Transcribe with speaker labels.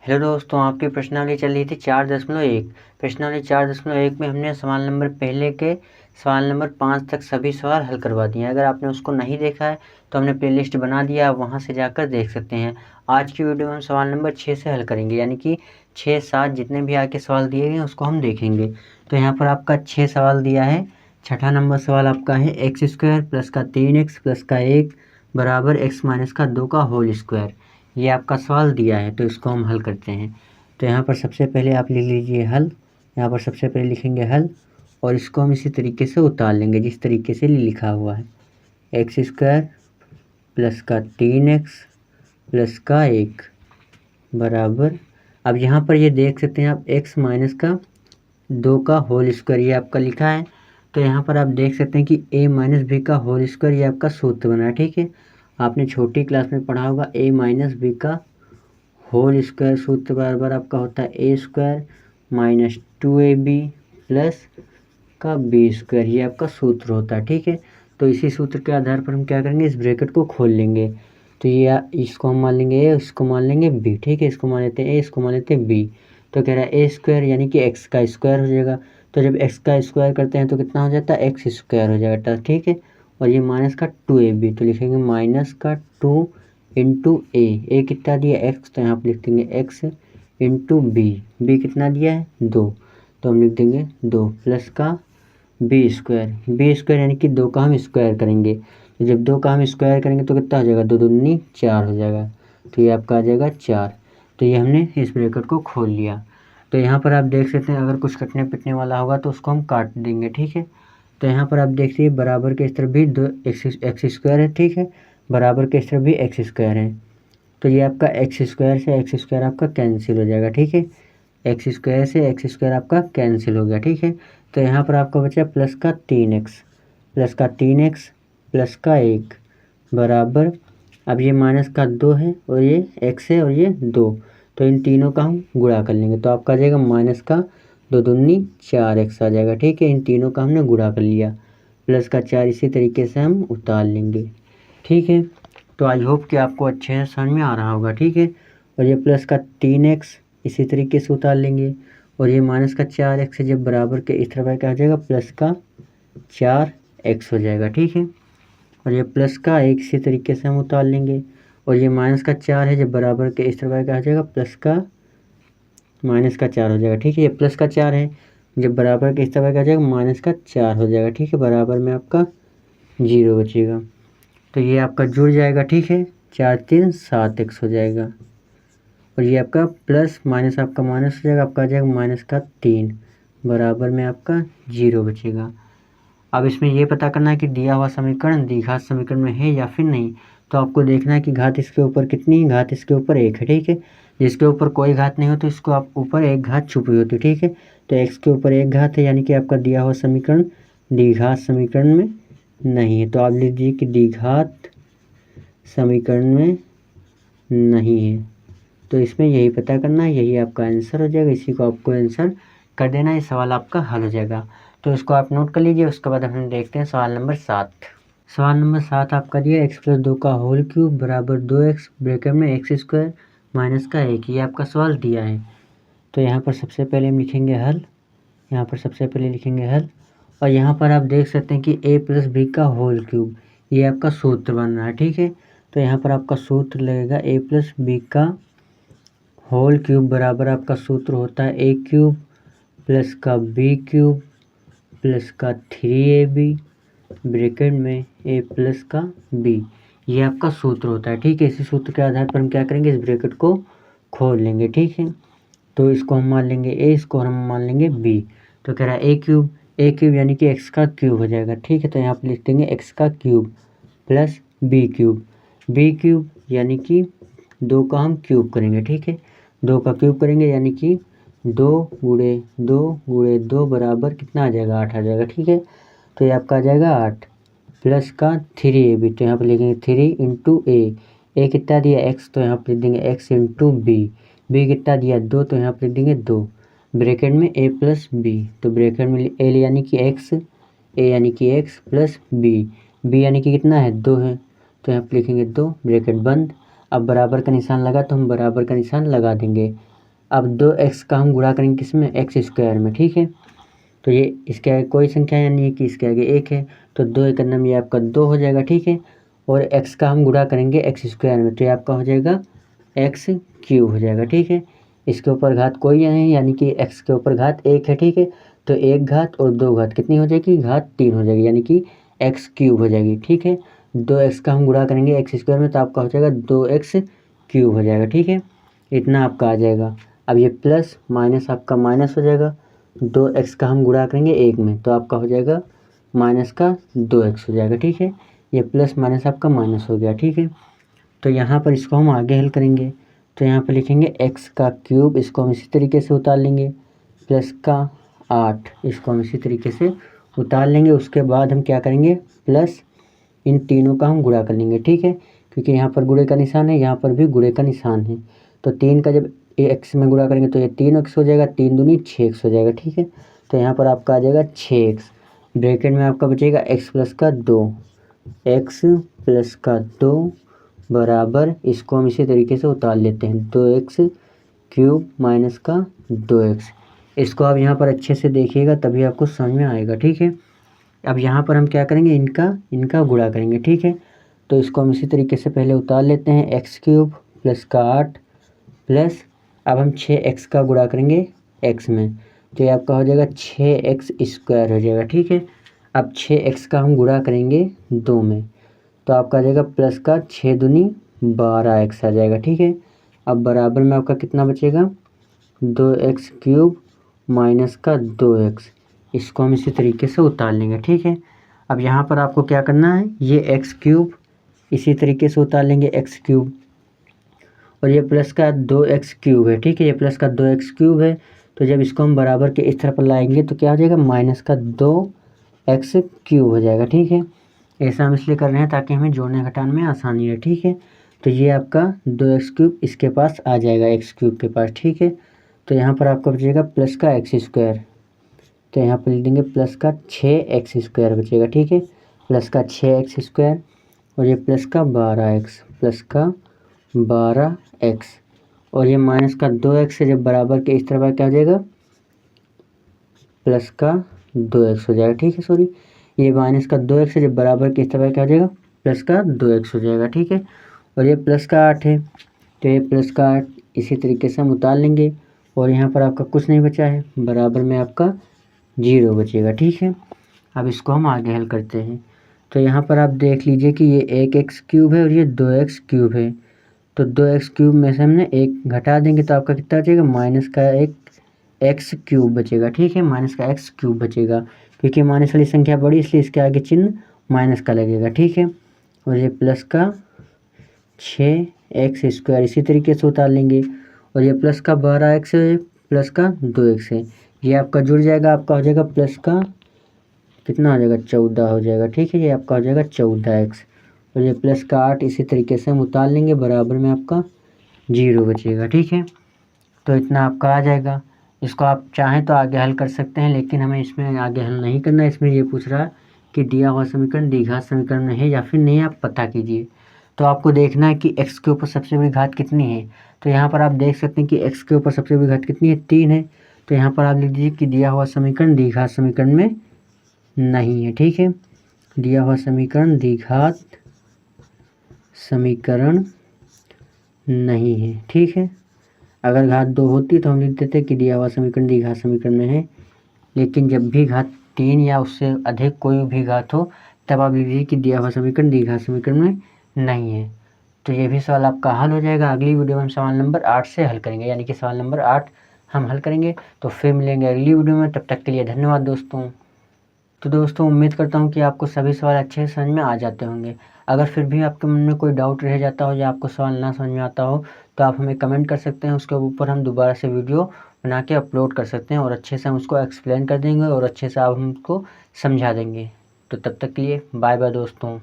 Speaker 1: Hello दोस्तों, आपकी प्रश्नावली चल रही थी 4.1। प्रश्नावली 4.1 में हमने सवाल नंबर पहले के सवाल नंबर 5 तक सभी सवाल हल करवा दिए हैं। अगर आपने उसको नहीं देखा है तो हमने प्लेलिस्ट बना दिया, आप वहाँ से जाकर देख सकते हैं। आज की वीडियो में हम सवाल नंबर 6 से हल करेंगे, यानी कि 6, 7 जितने भी आगे सवाल दिए गए हैं उसको हम देखेंगे। तो यहाँ पर आपका 6 सवाल दिया है। छठा नंबर सवाल आपका है x² प्लस का 3x प्लस का 1 बराबर x माइनस का 2 का होल स्क्वायर। ये आपका सवाल दिया है, तो इसको हम हल करते हैं। तो यहाँ पर सबसे पहले आप लिख लीजिए हल। यहाँ पर सबसे पहले लिखेंगे हल और इसको हम इसी तरीके से उतार लेंगे जिस तरीके से लिखा हुआ है। x² प्लस का 3x प्लस का 1 बराबर, अब यहाँ पर ये देख सकते हैं आप x माइनस का 2 का होल स्क्वायर ये आपका लिखा है। तो यहाँ पर आप देख सकते हैं कि a माइनस बी का होल स्क्वायर ये आपका सूत्र बना है। ठीक है, आपने छोटी क्लास में पढ़ा होगा a माइनस बी का होल स्क्वायर सूत्र बराबर आपका होता है a² माइनस 2ab प्लस का b², ये आपका सूत्र होता है। ठीक है, तो इसी सूत्र के आधार पर हम क्या करेंगे, इस ब्रैकेट को खोल लेंगे। तो ये इसको हम मान लेंगे a, इसको मान लेंगे b। ठीक है, इसको मान लेते हैं a, इसको मान लेते हैं b। तो कह रहा है a² यानी कि x का स्क्वायर हो जाएगा। तो जब x का स्क्वायर करते हैं तो कितना हो जाता है, x² हो जाएगा। ठीक है, और ये माइनस का 2ab, तो लिखेंगे माइनस का 2 इंटू ए कितना दिया x, तो यहाँ पर लिख देंगे x इंटू बी कितना दिया है 2, तो हम लिख देंगे 2 प्लस का b² यानी कि 2 का हम स्क्वायर करेंगे। तो जब 2 का हम स्क्वायर करेंगे तो कितना हो जाएगा, 2 दूनी 4 हो जाएगा। तो ये आपका आ जाएगा 4। तो ये हमने इस ब्रैकेट को खोल लिया। तो यहाँ पर आप देख सकते हैं अगर कुछ कटने पिटने वाला होगा तो उसको हम काट देंगे। ठीक है, तो यहाँ पर आप देखिए बराबर के इस तरफ भी 2 x² है। ठीक है, बराबर के इस तरफ भी x² है। तो ये आपका x² से x² आपका कैंसिल हो जाएगा। ठीक है, x² से x² आपका कैंसिल हो गया। ठीक है, तो यहाँ पर आपका बचा प्लस का 3x प्लस का 1 बराबर, अब ये माइनस का 2 है और ये x है और ये 2, तो इन तीनों का हम गुणा कर लेंगे। तो आपका आ जाएगा माइनस का 2 दूनी 4x आ जाएगा। ठीक है, इन तीनों का हमने गुणा कर लिया, प्लस का 4 इसी तरीके से हम उतार लेंगे। ठीक है, तो आई होप कि आपको अच्छे से समझ में आ रहा होगा। ठीक है, और ये प्लस का 3x इसी तरीके से उतार लेंगे, और ये माइनस का 4x जब बराबर के इस तरफ क्या हो जाएगा, प्लस का 4x हो जाएगा। ठीक है, और ये प्लस का 1 इसी तरीके से हम उतार लेंगे, और ये माइनस का 4 है जब बराबर के इस तरफ क्या हो जाएगा, प्लस का माइनस का 4 हो जाएगा। ठीक है, ये प्लस का 4 है जब बराबर के इस तरफ क्या हो जाएगा, माइनस का 4 हो जाएगा। ठीक है, बराबर में आपका 0 बचेगा, तो ये आपका जुड़ जाएगा। ठीक है, 4 3 7x हो जाएगा, और ये आपका प्लस माइनस आपका माइनस हो जाएगा, आपका आ जाएगा माइनस का 3 बराबर में आपका 0 बचेगा। अब इसमें ये पता करना है कि दिया हुआ समीकरण द्विघात समीकरण में है या फिर नहीं। तो आपको देखना है कि घात इसके ऊपर कितनी है, घात इसके ऊपर 1 है। ठीक है, जिसके ऊपर कोई घात नहीं हो तो इसको आप ऊपर एक घात छुपी होती है। ठीक है, तो x के ऊपर एक घात है, यानी कि आपका दिया हुआ समीकरण द्विघात समीकरण में नहीं है। तो आप लिख दीजिए कि द्विघात समीकरण में नहीं है। तो इसमें यही पता करना है, यही आपका आंसर हो जाएगा। इसी को आपको आंसर कर देना, ये सवाल आपका हल हो जाएगा। तो इसको आप नोट कर लीजिए। उसके बाद हम देखते हैं सवाल नंबर 7। सवाल नंबर 7 आपका दिया x प्लस 2 का होल क्यूब बराबर 2x ब्रैकेट में x² माइनस का 1, ये आपका सवाल दिया है। तो यहाँ पर सबसे पहले हम लिखेंगे हल, यहाँ पर सबसे पहले लिखेंगे हल, और यहाँ पर आप देख सकते हैं कि a प्लस बी का होल क्यूब ये आपका सूत्र बन रहा है। ठीक है, तो यहाँ पर आपका सूत्र लगेगा a प्लस बी का होल क्यूब बराबर आपका सूत्र होता है a³ प्लस का b³ प्लस का 3ab ब्रैकेट में a प्लस का b, ये आपका सूत्र होता है। ठीक है, इसी सूत्र के आधार पर हम क्या करेंगे, इस ब्रैकेट को खोल लेंगे। ठीक है, तो इसको हम मान लेंगे a, इसको हम मान लेंगे b। तो कह रहा है a³ यानी कि x का क्यूब हो जाएगा। ठीक है, तो यहाँ पर लिख देंगे x का क्यूब प्लस b³ यानी कि 2 का हम क्यूब करेंगे। ठीक है, 2 का क्यूब करेंगे यानी कि 2 गुणे 2 बराबर कितना आ जाएगा, 8 आ जाएगा। ठीक है, तो ये आपका आ जाएगा 8 प्लस का 3ab, तो यहाँ पर लिखेंगे 3 इंटू a कितना दिया x, तो यहाँ पर लिख देंगे x इंटू b कितना दिया 2, तो यहाँ पर लिख देंगे 2 ब्रैकेट में a प्लस b, तो ब्रैकेट में a यानी कि x प्लस b यानी कि कितना है 2 है, तो यहाँ पर लिखेंगे 2 ब्रैकेट बंद। अब बराबर का निशान लगा तो हम बराबर का निशान लगा देंगे। अब 2x का हम गुणा करेंगे किस में, एक्स स्क्वायर में, ठीक है। तो ये इसके आगे कोई संख्या यानी है कि इसके आगे 1 है, तो 2 एक नम ये आपका 2 हो जाएगा, ठीक है। और x का हम गुणा करेंगे एक्स स्क्वायर में, तो ये आपका हो जाएगा एक्स क्यूब हो जाएगा, ठीक है। इसके ऊपर घात कोई नहीं यानी कि x के ऊपर घात 1 है, ठीक है। तो 1 घात और 2 घात कितनी हो जाएगी, घात 3 हो जाएगी, यानी कि एक्स क्यूब हो जाएगी, ठीक है। 2x का हम गुणा करेंगे एक्स स्क्वायर में, तो आपका हो जाएगा 2x क्यूब हो जाएगा, ठीक है। इतना आपका आ जाएगा। अब ये प्लस माइनस आपका माइनस हो जाएगा, 2x का हम गुणा करेंगे 1 में, तो आपका हो जाएगा माइनस का 2x हो जाएगा, ठीक है। ये प्लस माइनस आपका माइनस हो गया, ठीक है। तो यहाँ पर इसको हम आगे हल करेंगे, तो यहाँ पर लिखेंगे x का क्यूब, इसको हम इसी तरीके से उतार लेंगे, प्लस का 8 इसको हम इसी तरीके से उतार लेंगे। उसके बाद हम क्या करेंगे, प्लस इन तीनों का हम गुणा कर लेंगे, ठीक है। क्योंकि यहाँ पर गुणे का निशान है, यहाँ पर भी गुणे का निशान है। तो 3 का जब x में गुणा करेंगे तो ये 3x हो जाएगा, 3 दूनी 6x हो जाएगा, ठीक है। तो यहाँ पर आपका आ जाएगा 6x, ब्रैकेट में आपका बचेगा x प्लस का 2, x प्लस का 2 बराबर, इसको हम इसी तरीके से उतार लेते हैं, 2x क्यूब माइनस का 2x। इसको आप यहाँ पर अच्छे से देखिएगा तभी आपको समझ में आएगा, ठीक है। अब यहाँ पर हम क्या करेंगे, इनका गुणा करेंगे, ठीक है। तो इसको हम इसी तरीके से पहले उतार लेते हैं, एक्स क्यूब प्लस का 8 प्लस, अब हम 6x का गुणा करेंगे x में, तो ये आपका हो जाएगा 6x स्क्वायर हो जाएगा, ठीक है। अब 6x का हम गुणा करेंगे 2 में, तो आपका आ जाएगा प्लस का 6 दूनी 12x आ जाएगा, ठीक है। अब बराबर में आपका कितना बचेगा, 2x क्यूब माइनस का 2x, इसको हम इसी तरीके से उतार लेंगे, ठीक है। अब यहाँ पर आपको क्या करना है, ये x क्यूब इसी तरीके से उतार लेंगे, x क्यूब, और ये प्लस का 2x क्यूब है, ठीक है। ये प्लस का 2x क्यूब है, तो जब इसको हम बराबर के इस तरफ लाएंगे तो क्या हो जाएगा, माइनस का 2x क्यूब हो जाएगा, ठीक है। ऐसा हम इसलिए कर रहे हैं ताकि हमें जोड़ने घटाने में आसानी है, ठीक है। तो ये आपका 2x क्यूब इसके पास आ जाएगा, x क्यूब के पास, ठीक है। तो यहाँ पर आपका बचेगा प्लस का x स्क्वायर, तो यहाँ पर लिख देंगे प्लस का 6x स्क्वायर बचेगा, ठीक है। प्लस का 6x स्क्वायर और ये प्लस का 12x, प्लस का 12x, और ये माइनस का 2x से जब बराबर के इस तरफ क्या हो जाएगा, प्लस का 2x हो जाएगा, ठीक है। सॉरी, ये माइनस का 2x से जब बराबर के इस तरफ क्या हो जाएगा, प्लस का 2x हो जाएगा, ठीक है। और ये प्लस का 8 है, तो ये प्लस का 8 इसी तरीके से हम उतार लेंगे, और यहाँ पर आपका कुछ नहीं बचा है, बराबर में आपका 0 बचेगा, ठीक है। अब इसको हम आगे हल करते हैं, तो यहाँ पर आप देख लीजिए कि ये 1x क्यूब है और ये 2x क्यूब है, तो 2x क्यूब में से हमने 1 घटा देंगे तो आपका कितना बचेगा, माइनस का 1 x क्यूब बचेगा, ठीक है। माइनस का x क्यूब बचेगा, क्योंकि माइनस वाली संख्या बड़ी इसलिए इसके आगे चिन्ह माइनस का लगेगा, ठीक है। और ये प्लस का 6x स्क्वायर इसी तरीके से उतार लेंगे, और ये प्लस का 12x है, प्लस का 2x है, ये आपका जुड़ जाएगा, आपका हो जाएगा प्लस का कितना हो जाएगा, 14 हो जाएगा, ठीक है। ये आपका हो जाएगा 14x, और ये प्लस का 8 इसी तरीके से हम उतार लेंगे, बराबर में आपका 0 बचेगा, ठीक है। तो इतना आपका आ जाएगा। इसको आप चाहें तो आगे हल कर सकते हैं, लेकिन हमें इसमें आगे हल नहीं करना है। इसमें ये पूछ रहा है कि दिया हुआ समीकरण द्विघात समीकरण में है या फिर नहीं, आप पता कीजिए। तो आपको देखना है कि x के ऊपर सबसे बड़ी घात कितनी है, तो यहाँ पर आप देख सकते हैं कि x के ऊपर सबसे बड़ी घात कितनी है, 3 है। तो यहाँ पर आप लिख दीजिए कि दिया हुआ समीकरण द्विघात समीकरण में नहीं है, ठीक है। दिया हुआ समीकरण द्विघात समीकरण नहीं है, ठीक है। अगर घात 2 होती तो हम लिख देते कि दिया हुआ समीकरण द्विघात समीकरण में है, लेकिन जब भी घात 3 या उससे अधिक कोई भी घात हो तब आप लिख दीजिए कि दिया हुआ समीकरण द्विघात समीकरण में नहीं है। तो ये भी सवाल आपका हल हो जाएगा। अगली वीडियो में हम सवाल नंबर 8 से हल करेंगे, यानी कि सवाल नंबर 8 हम हल करेंगे। तो फिर मिलेंगे अगली वीडियो में, तब तक के लिए धन्यवाद दोस्तों। तो दोस्तों उम्मीद करता हूँ कि आपको सभी सवाल अच्छे से समझ में आ जाते होंगे। अगर फिर भी आपके मन में कोई डाउट रह जाता हो या आपको सवाल ना समझ में आता हो तो आप हमें कमेंट कर सकते हैं, उसके ऊपर हम दोबारा से वीडियो बना के अपलोड कर सकते हैं और अच्छे से हम उसको एक्सप्लेन कर देंगे और अच्छे से आप हमको समझा देंगे। तो तब तक के लिए बाय बाय दोस्तों।